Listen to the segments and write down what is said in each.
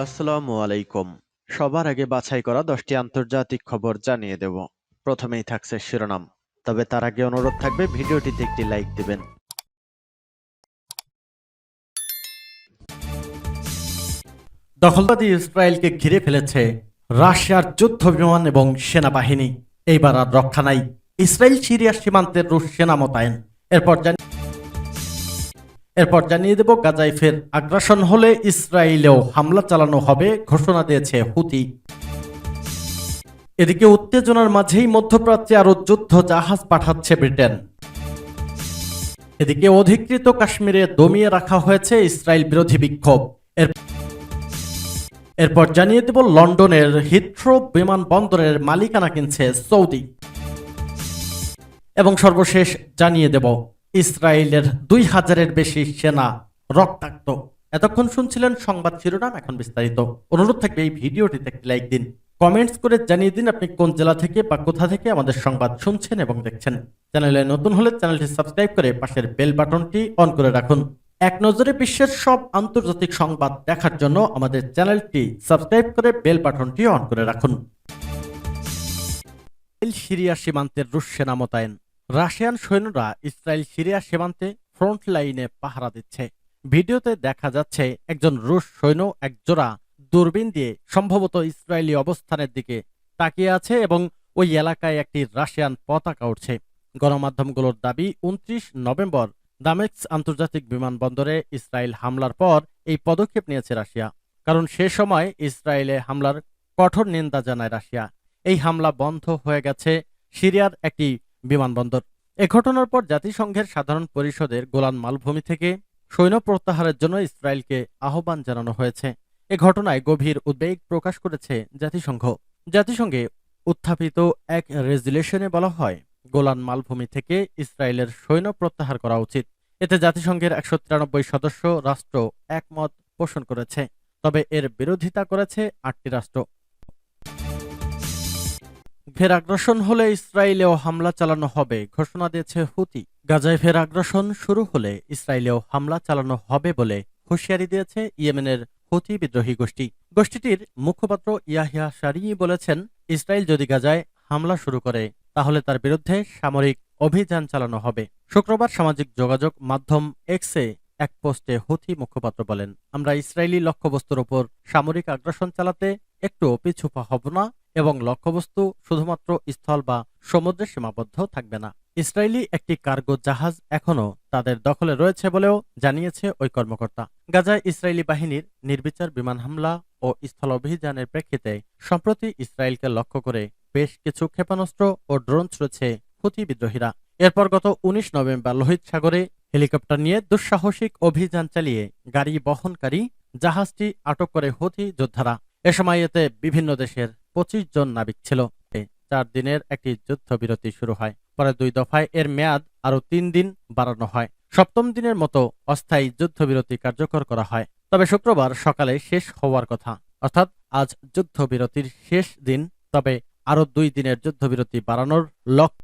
আসসালামু আলাইকুম। সবার আগে বাছাই করা 10টি আন্তর্জাতিক খবর জানিয়ে দেব। প্রথমেই থাকছে শিরোনাম। তবে তার আগে অনুরোধ থাকবে ভিডিওটিতে একটি লাইক দিবেন। দখলবাদী ইসরায়েলকে ঘিরে ফেলেছে রাশিয়ার যুদ্ধ বিমান এবং সেনাবাহিনী। এইবার আর রক্ষা নাই, ইসরায়েল সিরিয়া সীমান্তের রুশ সেনা মোতায়েন। এরপর জানিয়ে দেব গাজায় ফের আগ্রাসন হলে ইসরায়েলেও হামলা চালানো হবে, ঘোষণা দিয়েছে হুতি। এদিকে উত্তেজনার মাঝেই মধ্যপ্রাচ্যে আরো যুদ্ধ জাহাজ পাঠাচ্ছে ব্রিটেন। এদিকে অধিকৃত কাশ্মীরে দমিয়ে রাখা হয়েছে ইসরায়েল বিরোধী বিক্ষোভ। এরপর জানিয়ে দেব লন্ডনের হিথ্রো বিমানবন্দরের মালিকানা কিনছে সৌদি। এবং সর্বশেষ জানিয়ে দেব ইসরায়েলের 2000-এর বেশি সেনা রক্তাক্ত। এতক্ষণ শুনছিলেন সংবাদ শিরোনাম, এখন বিস্তারিত। অনুরোধ থাকবে এই ভিডিওটিতে একটি লাইক দিন, কমেন্টস করে জানিয়ে দিন আপনি কোন জেলা থেকে বা কোথা থেকে আমাদের সংবাদ শুনছেন এবং দেখছেন। চ্যানেলে নতুন হলে চ্যানেলটি সাবস্ক্রাইব করে পাশের বেল বাটনটি অন করে রাখুন। এক নজরে বিশ্বের সব আন্তর্জাতিক সংবাদ দেখার জন্য আমাদের চ্যানেলটি সাবস্ক্রাইব করে বেল বাটনটি অন করে রাখুন। সিরিয়া সীমান্তের রুশ সেনা মোতায়েন। রাশিয়ান সৈন্যরা ইসরায়েল সিরিয়া সীমান্তে ফ্রন্ট লাইনে পাহারা দিচ্ছে। ভিডিওতে দেখা যাচ্ছে একজন রুশ সৈন্য একজোড়া দূরবীন দিয়ে সম্ভবত ইসরায়েলি অবস্থানের দিকে তাকিয়ে আছে এবং ওই এলাকায় একটি রাশিয়ান পতাকা উঠছে। গণমাধ্যমগুলোর দাবি 29 নভেম্বর দামেস্ক আন্তর্জাতিক বিমানবন্দরে ইসরায়েল হামলার পর এই পদক্ষেপ নিয়েছে রাশিয়া, কারণ সে সময় ইসরায়েলে হামলার কঠোর নিন্দা জানায় রাশিয়া। এই হামলা বন্ধ হয়ে গেছে সিরিয়ার একটি বিমানবন্দর। এ ঘটনার পর জাতিসংঘের সাধারণ পরিষদের গোলান মালভূমি থেকে সৈন্য প্রত্যাহারের জন্য ইসরায়েলকে আহ্বান জানানো হয়েছে। এ ঘটনায় গভীর উদ্বেগ প্রকাশ করেছে জাতিসংঘ। জাতিসংঘে উত্থাপিত এক রেজুলেশনে বলা হয়, গোলান মালভূমি থেকে ইসরায়েলের সৈন্য প্রত্যাহার করা উচিত। এতে জাতিসংঘের 193 সদস্য রাষ্ট্র একমত পোষণ করেছে, তবে এর বিরোধিতা করেছে 8টি রাষ্ট্র। ফের আগ্রাসন হলে ইসরায়েলেও হামলা চালানো হবে, ঘোষণা দিয়েছে হুতি। গাজায় ফের আগ্রাসন শুরু হলে ইসরায়েলেও হামলা চালানো হবে বলে হুঁশিয়ারি দিয়েছে ইয়েমেনের হুতি বিদ্রোহী গোষ্ঠী। গোষ্ঠীটির মুখপাত্র ইয়াহিয়া সারি বলেছেন, ইসরায়েল যদি গাজায় হামলা শুরু করে তাহলে তার বিরুদ্ধে সামরিক অভিযান চালানো হবে। শুক্রবার সামাজিক যোগাযোগ মাধ্যম এক্সে এক পোস্টে হুতি মুখপাত্র বলেন, আমরা ইসরায়েলি লক্ষ্যবস্তুর উপর সামরিক আগ্রাসন চালাতে একটুও পিছু পা হব না এবং লক্ষ্যবস্তু শুধুমাত্র স্থল বা সমুদ্রে সীমাবদ্ধ থাকবে না। ইসরায়েলি একটি কার্গো জাহাজ এখনও তাদের দখলে রয়েছে বলেও জানিয়েছে ওই কর্মকর্তা। গাজায় ইসরায়েলি বাহিনীর নির্বিচার বিমান হামলা ও স্থল অভিযানের প্রেক্ষিতে সম্প্রতি ইসরায়েলকে লক্ষ্য করে বেশ কিছু ক্ষেপণাস্ত্র ও ড্রোন ছুড়েছে হুতি বিদ্রোহীরা। এরপর গত 19 নভেম্বর লোহিত সাগরে হেলিকপ্টার নিয়ে দুঃসাহসিক অভিযান চালিয়ে গাড়ি বহনকারী জাহাজটি আটক করে হুতি যোদ্ধারা। এ সময় এতে বিভিন্ন দেশের 25 জন নাবিক ছিল। 4 দিনের একটি যুদ্ধবিরতি শুরু হয়, পরে 2 দফায় এর মেয়াদ আরো 3 দিন বাড়ানো হয়। 7ম দিনের মতো অস্থায়ী যুদ্ধবিরতি কার্যকর করা হয়, তবে শুক্রবার সকালে শেষ হওয়ার কথা। অর্থাৎ আজ যুদ্ধবিরতির শেষ দিন, তবে আরো 2 দিনের যুদ্ধবিরতি বাড়ানোর লক্ষ্য।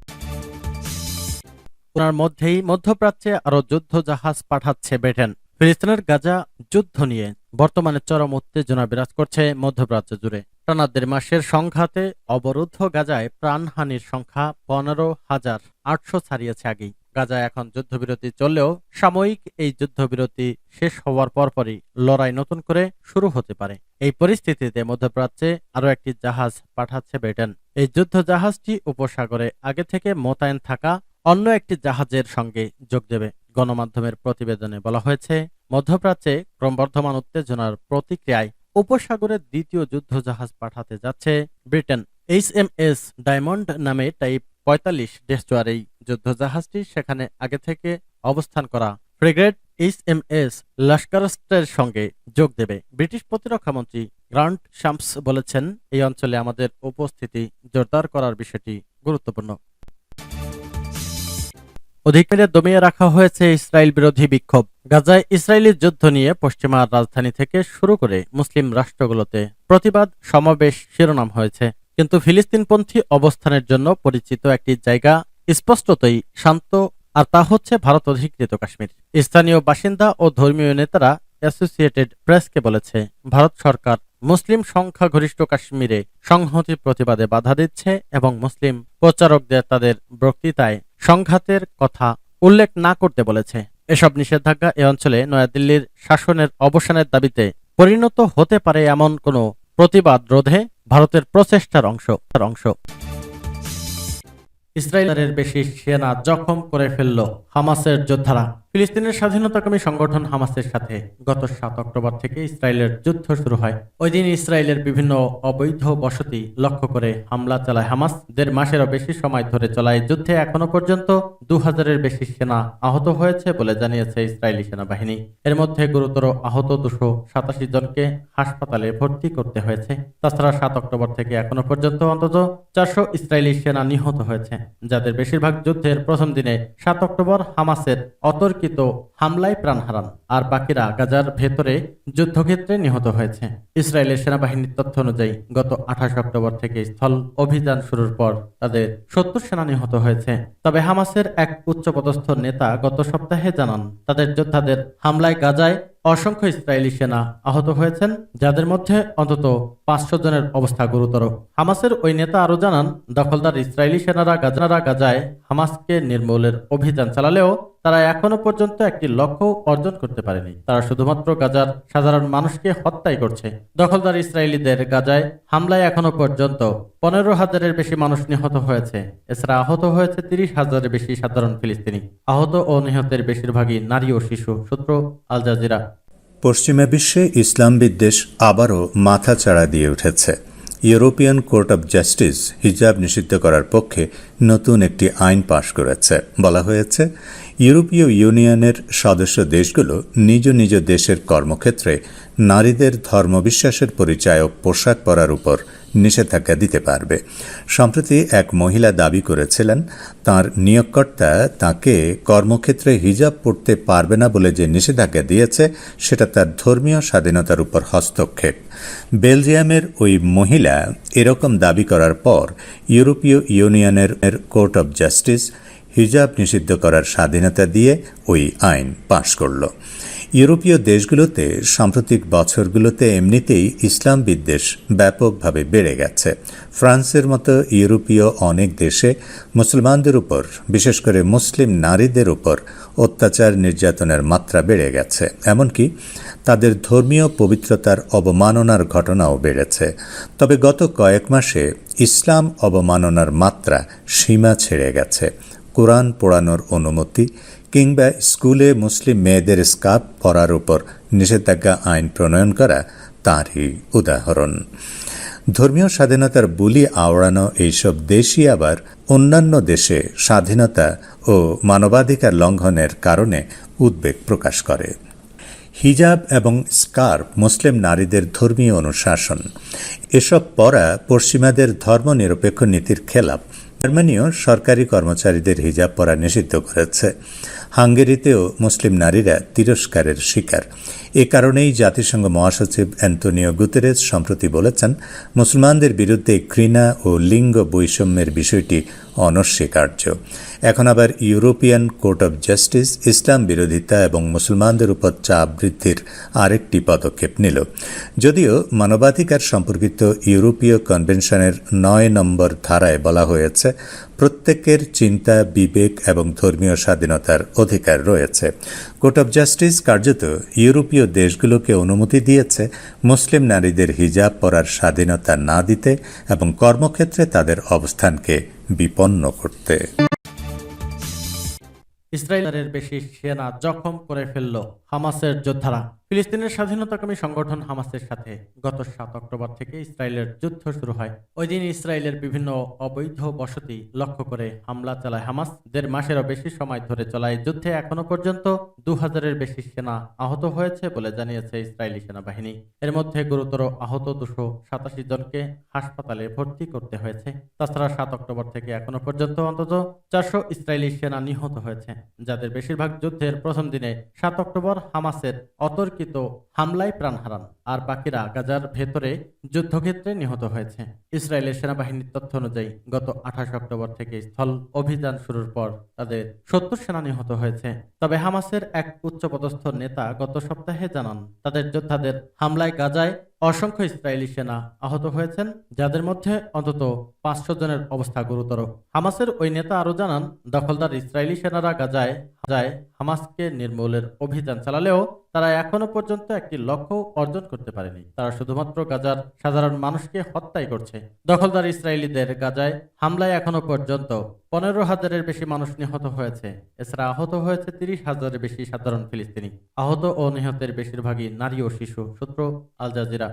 ওনার মধ্যেই মধ্যপ্রাচ্যে আরো যুদ্ধ জাহাজ পাঠাচ্ছে ব্রিটেন। ফিলিস্তিনের গাজা যুদ্ধ নিয়ে বর্তমানে চরম উত্তেজনা বিরাজ করছে মধ্যপ্রাচ্য জুড়ে। টানা 1.5 মাসের সংঘাতে অবরুদ্ধ গাজায় প্রাণহানির সংখ্যা 15,800 ছাড়িয়েছে আগেই। গাজায় এখন যুদ্ধবিরতি চললেও সাময়িক এই যুদ্ধবিরতি শেষ হওয়ার পরপরই লড়াই নতুন করে শুরু হতে পারে। এই পরিস্থিতিতে মধ্যপ্রাচ্যে আরো একটি জাহাজ পাঠাচ্ছে ব্রিটেন। এই যুদ্ধ জাহাজটি উপসাগরে আগে থেকে মোতায়েন থাকা অন্য একটি জাহাজের সঙ্গে যোগ দেবে। গণমাধ্যমের প্রতিবেদনে বলা হয়েছে, মধ্যপ্রাচ্যে ক্রমবর্ধমান উত্তেজনার প্রতিক্রিয়ায় উপসাগরের দ্বিতীয় যুদ্ধ জাহাজ পাঠাতে যাচ্ছে ব্রিটেন। HMS ডায়মন্ড নামে টাইপ 45 ডেস্ট্রয়ার এই যুদ্ধ জাহাজটি সেখানে আগে থেকে অবস্থান করা ফ্রিগেট HMS লাস্কারস্টের সঙ্গে যোগ দেবে। ব্রিটিশ প্রতিরক্ষামন্ত্রী গ্রান্ট শামস বলেছেন, এই অঞ্চলে আমাদের উপস্থিতি জোরদার করার বিষয়টি গুরুত্বপূর্ণ। অধিকারে দমিয়ে রাখা হয়েছে ইসরায়েল বিরোধী বিক্ষোভ। গাজায় ইসরায়েলি যুদ্ধ নিয়ে পশ্চিমা রাজধানী থেকে শুরু করে মুসলিম রাষ্ট্রগুলোতে প্রতিবাদ সমাবেশ শিরোনাম হয়েছে, কিন্তু ফিলিস্তিনপন্থী অবস্থানের জন্য পরিচিত একটি জায়গা স্পষ্টতই শান্ত, আর তা হচ্ছে ভারত অধিকৃত কাশ্মীর। স্থানীয় বাসিন্দা ও ধর্মীয় নেতারা অ্যাসোসিয়েটেড প্রেসকে বলেছে, ভারত সরকার মুসলিম সংখ্যাগরিষ্ঠ কাশ্মীরে সংহতি প্রতিবাদে বাধা দিচ্ছে এবং মুসলিম প্রচারকদের তাদের বক্তৃতায় সংঘাতের কথা উল্লেখ না করতে বলেছে। এসব নিষেধাজ্ঞা এ অঞ্চলে নয়াদিল্লির শাসনের অবসানের দাবিতে পরিণত হতে পারে এমন কোনো প্রতিবাদ রোধে ভারতের প্রচেষ্টার অংশ। ইসরায়েলের বেশি সেনা জখম করে ফেলল হামাসের যোদ্ধারা। ফিলিস্তিনের স্বাধীনতাকামী সংগঠন হামাসের সাথে গত 7 অক্টোবর থেকে ইসরায়েলের যুদ্ধ শুরু হয়। ওই দিন ইসরায়েলের বিভিন্ন অবৈধ বসতি লক্ষ্য করে হামলা চালায় হামাস। 1.5 মাসেরও বেশি সময় ধরে চলা এই যুদ্ধে এখনো পর্যন্ত 2000-এর বেশি সেনা আহত হয়েছে বলে জানিয়েছে ইসরায়েলি সেনাবাহিনী। এর মধ্যে গুরুতর আহত 287 জনকে হাসপাতালে ভর্তি করতে হয়েছে। তাছাড়া 7 অক্টোবর থেকে এখনো পর্যন্ত অন্তত 400 ইসরায়েলি সেনা নিহত হয়েছে, যাদের বেশিরভাগ যুদ্ধের প্রথম দিনে 7 অক্টোবর হামাসের অতর্কিত হামলায় প্রাণ হারান, আর বাকিরা গাজার ভেতরে যুদ্ধক্ষেত্রে নিহত হয়েছে। ইসরায়েলের সেনাবাহিনীর তথ্য অনুযায়ী গত 28 অক্টোবর থেকে স্থল অভিযান শুরুর পর তাদের 70 সেনা নিহত হয়েছে। তবে হামাসের এক উচ্চপদস্থ নেতা গত সপ্তাহে জানান, তাদের যোদ্ধাদের হামলায় গাজায় অসংখ্য ইসরায়েলি সেনা আহত হয়েছেন, যাদের মধ্যে অন্তত 500 জনের অবস্থা গুরুতর। হামাসের ওই নেতা আরো জানান, দখলদার ইসরায়েলি সেনারা গাজায় হামাসকে নির্মূলের অভিযান চালালেও তারা এখনো পর্যন্ত একটি লক্ষ্য অর্জন করতে পারেনি। তারা শুধুমাত্র গাজার সাধারণ মানুষকে হত্যাই করছে। দখলদার ইসরায়েলিদের গাজায় হামলায় এখনো পর্যন্ত 15,000-এর বেশি মানুষ নিহত হয়েছে। এছাড়া আহত হয়েছে 30,000-এর বেশি সাধারণ ফিলিস্তিনি। আহত ও নিহতের বেশিরভাগই নারী ও শিশু। সূত্র আল জাজিরা। পশ্চিমা বিশ্বে ইসলাম বিদ্বেষ আবারও মাথাচাড়া দিয়ে উঠেছে। ইউরোপিয়ান কোর্ট অব জাস্টিস হিজাব নিষিদ্ধ করার পক্ষে নতুন একটি আইন পাশ করেছে। বলা হয়েছে, ইউরোপীয় ইউনিয়নের সদস্য দেশগুলো নিজ নিজ দেশের কর্মক্ষেত্রে নারীদের ধর্মবিশ্বাসের পরিচায়ক পোশাক পরার উপর নিষেধাজ্ঞা দিতে পারবে। সম্প্রতি এক মহিলা দাবি করেছিলেন, তার নিয়োগকর্তা তাকে কর্মক্ষেত্রে হিজাব পরতে পারবে না বলে যে নিষেধাজ্ঞা দিয়েছে সেটা তার ধর্মীয় স্বাধীনতার উপর হস্তক্ষেপ। বেলজিয়ামের ওই মহিলা এরকম দাবি করার পর ইউরোপীয় ইউনিয়নের কোর্ট অব জাস্টিস হিজাব নিষিদ্ধ করার স্বাধীনতা দিয়ে ওই আইন পাশ করল। ইউরোপীয় দেশগুলোতে সাম্প্রতিক বছরগুলোতে এমনিতেই ইসলাম বিদ্বেষ ব্যাপকভাবে বেড়ে গেছে। ফ্রান্সের মতো ইউরোপীয় অনেক দেশে মুসলমানদের উপর, বিশেষ করে মুসলিম নারীদের উপর অত্যাচার নির্যাতনের মাত্রা বেড়ে গেছে। এমনকি তাদের ধর্মীয় পবিত্রতার অবমাননার ঘটনাও বেড়েছে। তবে গত কয়েক মাসে ইসলাম অবমাননার মাত্রা সীমা ছেড়ে গেছে। কোরআন পোড়ানোর অনুমতি কিংবা স্কুলে মুসলিম মেয়েদের স্কার্ফ পরার উপর নিষেধাজ্ঞা আইন প্রণয়ন করা তারই উদাহরণ। ধর্মীয় স্বাধীনতার বুলি আওড়ানো এইসব দেশই আবার অন্যান্য দেশে স্বাধীনতা ও মানবাধিকার লঙ্ঘনের কারণে উদ্বেগ প্রকাশ করে। হিজাব এবং স্কার্ফ মুসলিম নারীদের ধর্মীয় অনুশাসন। এসব পরা পশ্চিমাদের ধর্মনিরপেক্ষ নীতির খেলাপ। জার্মানিও সরকারি কর্মচারীদের হিজাব পরা নিষিদ্ধ করেছে। হাঙ্গেরিতেও মুসলিম নারীরা তিরস্কারের শিকার। এ কারণেই জাতিসংঘ মহাসচিব অ্যান্তোনিও গুতেরেস সম্প্রতি বলেছেন, মুসলমানদের বিরুদ্ধে ঘৃণা ও লিঙ্গ বৈষম্যের বিষয়টি অনস্বীকার্য। এখন আবার ইউরোপিয়ান কোর্ট অব জাস্টিস ইসলাম বিরোধিতা এবং মুসলমানদের উপর চাপ বৃদ্ধির আরেকটি পদক্ষেপ নিল। যদিও মানবাধিকার সম্পর্কিত ইউরোপীয় কনভেনশনের 9 নম্বর ধারায় বলা হয়েছে, প্রত্যেকের চিন্তা, বিবেক এবং ধর্মীয় স্বাধীনতার অধিকার রয়েছে। কোর্ট অব জাস্টিস কার্যত ইউরোপীয় দেশগুলোকে অনুমতি দিয়েছে মুসলিম নারীদের হিজাব পরার স্বাধীনতা না দিতে এবং কর্মক্ষেত্রে তাদের অবস্থানকে বিপন্ন করতে। ইসরায়েলের বেশি সেনা জখম করে ফেলল হামাসের যোদ্ধারা। ফিলিস্তিনের স্বাধীনতাকামী সংগঠন হামাসের সাথে গত 7 অক্টোবর থেকে ইসরায়েলের যুদ্ধ শুরু হয়। ওই দিন ইসরায়েলের বিভিন্ন অবৈধ বসতি লক্ষ্য করে হামলা চালায় হামাস। 1.5 মাসেরও বেশি সময় ধরে চলা এই যুদ্ধে এখনো পর্যন্ত 2000-এর বেশি সেনা আহত হয়েছে বলে জানিয়েছে ইসরায়েলি সেনাবাহিনী। এর মধ্যে গুরুতর আহত 287 জনকে হাসপাতালে ভর্তি করতে হয়েছে। তাছাড়া 7 অক্টোবর থেকে এখনো পর্যন্ত অন্তত 400 ইসরায়েলি সেনা নিহত হয়েছে, যাদের বেশিরভাগ যুদ্ধের প্রথম দিনে 7 অক্টোবর হামাসের অতর্কিত হামলায় প্রাণ হারান, আর বাকিরা গাজার ভেতরে যুদ্ধক্ষেত্রে নিহত হয়েছে। ইসরায়েলের সেনাবাহিনীর তথ্য অনুযায়ী গত 28 অক্টোবর থেকে স্থল অভিযান শুরুর পর তাদের 70 সেনা নিহত হয়েছে। তবে হামাসের এক উচ্চপদস্থ নেতা গত সপ্তাহে জানান, তাদের যোদ্ধাদের হামলায় গাজায় অসংখ্য ইসরায়েলি সেনা আহত হয়েছেন, যাদের মধ্যে অন্তত 500 জনের অবস্থা গুরুতর। হামাসের ওই নেতা আরও জানান, দখলদার ইসরায়েলি সেনারা গাজায় হামাসকে নির্মূলের অভিযান চালালেও তারা এখনো পর্যন্ত একটি লক্ষ্য অর্জন করতে পারেনি। তারা শুধুমাত্র গাজার সাধারণ মানুষকে হত্যাই করছে। দখলদার ইসরায়েলিদের গাজায় হামলায় এখনো পর্যন্ত 15,000-এর বেশি মানুষ নিহত হয়েছে। এছাড়া আহত হয়েছে 30,000-এর বেশি সাধারণ ফিলিস্তিনি। আহত ও নিহতের বেশিরভাগই নারী ও শিশু। সূত্র আল জাজিরা।